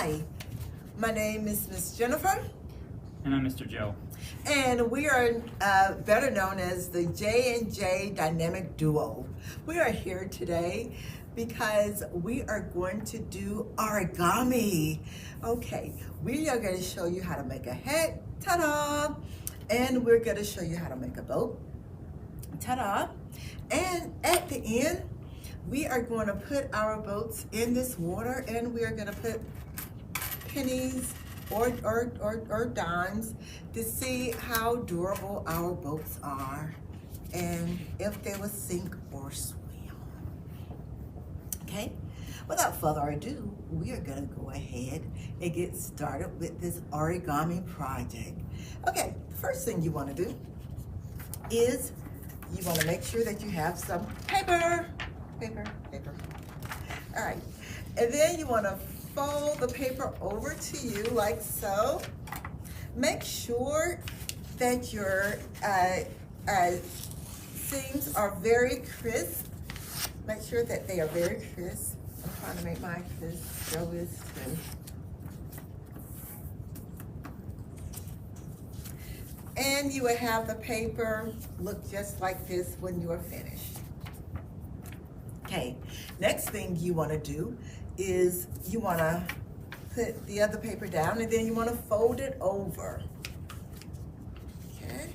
Hi, my name is Miss Jennifer. And I'm Mr. Joe. And we are better known as the J&J Dynamic Duo. We are here today because we are going to do origami. Okay, we are going to show you how to make a hat, ta-da! And we're going to show you how to make a boat, ta-da! And at the end, we are going to put our boats in this water, and we are going to put pennies or dimes to see how durable our boats are and if they will sink or swim. Okay, without further ado, we are going to go ahead and get started with this origami project. Okay, the first thing you want to do is you want to make sure that you have some paper. All right, and then you want to fold the paper over to you like so. Make sure that your seams are very crisp. Make sure that they are very crisp. I'm trying to make mine crisp. Joe is too. And you will have the paper look just like this when you are finished. Okay, next thing you want to do is you want to put the other paper down, and then you want to fold it over. Okay.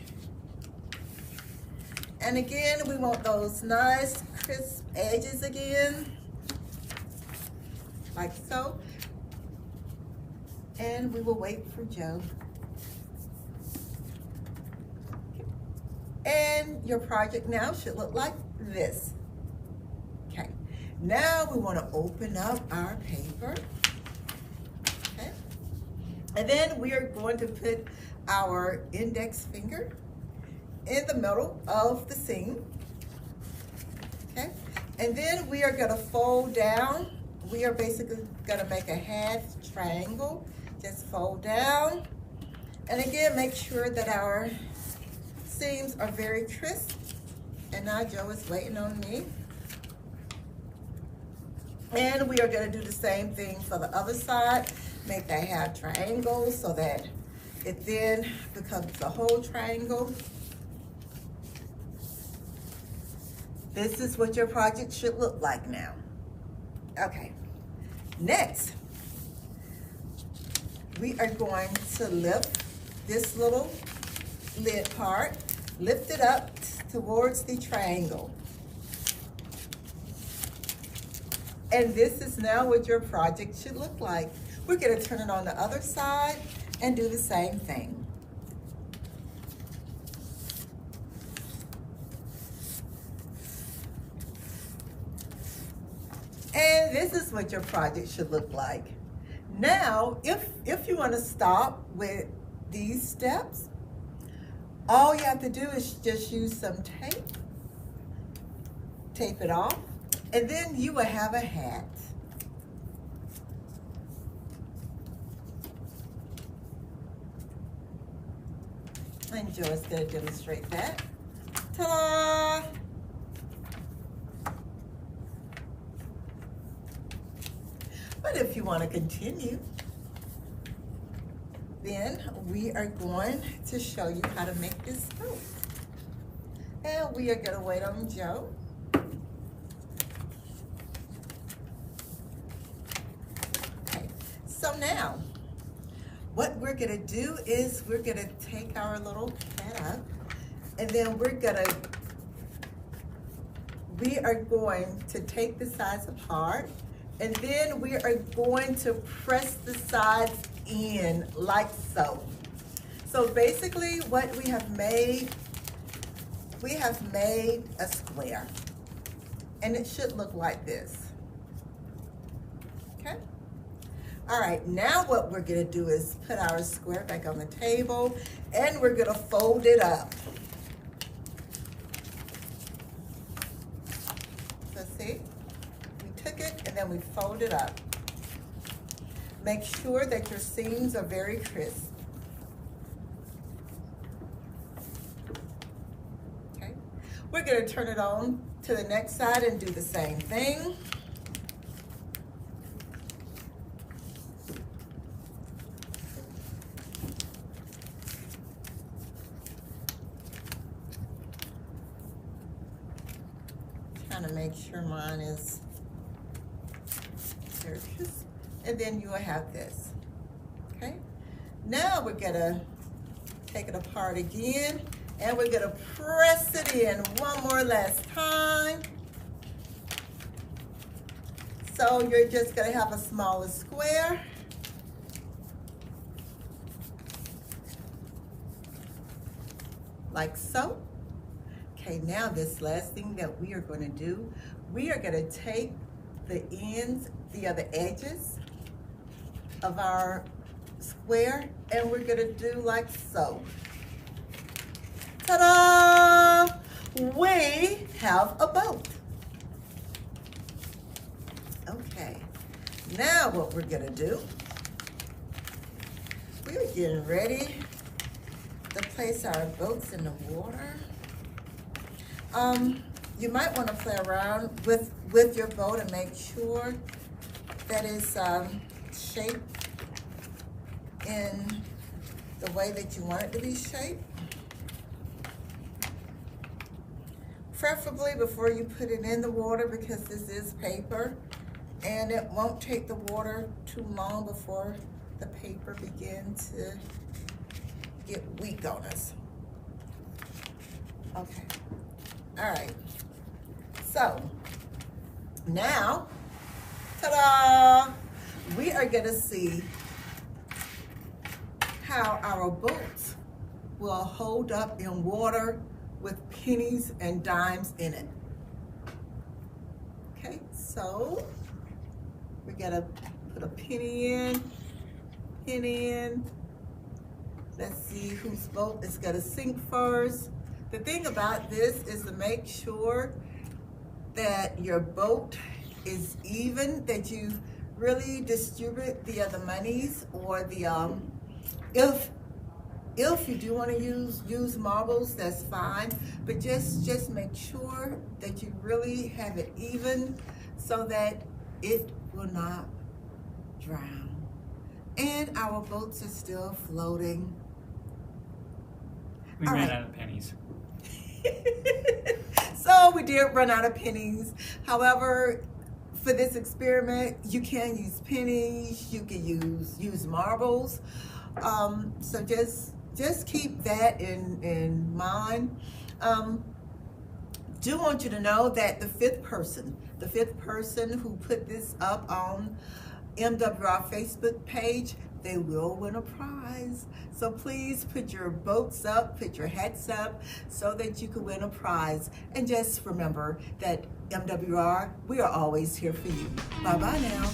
And again, we want those nice crisp edges again, like so. And we will wait for Joe. And your project now should look like this. Okay, now we want to open up our paper. Okay, and then we are going to put our index finger in the middle of the seam. Okay, and then we are going to fold down. We are basically going to make a half triangle. Just fold down, and again, make sure that our seams are very crisp. And now Joe is waiting on me. And we are going to do the same thing for the other side. Make that half triangle so that it then becomes a whole triangle. This is what your project should look like now. Okay, next, we are going to lift this little lid part, lift it up towards the triangle. And this is now what your project should look like. We're going to turn it on the other side and do the same thing. And this is what your project should look like. Now, if you want to stop with these steps, all you have to do is just use some tape, tape it off, and then you will have a hat. And Joe is going to demonstrate that. Ta-da! But if you want to continue, then we are going to show you how to make this boat. And we are going to wait on Joe. Okay, so now, what we're going to do is we're going to take our little hat up, and then we are going to take the sides apart, and then we are going to press the sides in like so. So basically what we have made a square, and it should look like this. Okay, all right, now what we're going to do is put our square back on the table, and we're going to fold it up. So see, we took it and then we fold it up. Make sure that your seams are very crisp. Okay, we're going to turn it on to the next side and do the same thing. make sure mine is, there it is. And then you will have this, okay? Now we're gonna take it apart again, and we're gonna press it in one more last time. So you're just gonna have a smaller square. Like so. Okay, now this last thing that we are gonna do, we are gonna take the ends, the other edges of our square, and we're gonna do like so. Ta-da! We have a boat. Okay, now what we're gonna do, we're getting ready to place our boats in the water. You might want to play around with your boat and make sure that it's shaped in the way that you want it to be shaped. Preferably before you put it in the water, because this is paper and it won't take the water too long before the paper begins to get weak on us. Okay, all right, so now, ta-da, we are gonna see how our boats will hold up in water with pennies and dimes in it. Okay, so we're gonna put a penny in. Let's see whose boat is gonna sink first. The thing about this is to make sure that your boat is even, that you really distribute the other monies, or the if you do want to use marbles, that's fine, but just make sure that you really have it even so that it will not drown. And our boats are still floating. We ran out of pennies. So we did run out of pennies. However, for this experiment, you can use pennies, you can use marbles. So just keep that in mind. Do want you to know that the fifth person who put this up on MWR Facebook page, they will win a prize. So please put your boats up, put your hats up, so that you can win a prize. And just remember that MWR, we are always here for you. Bye-bye now.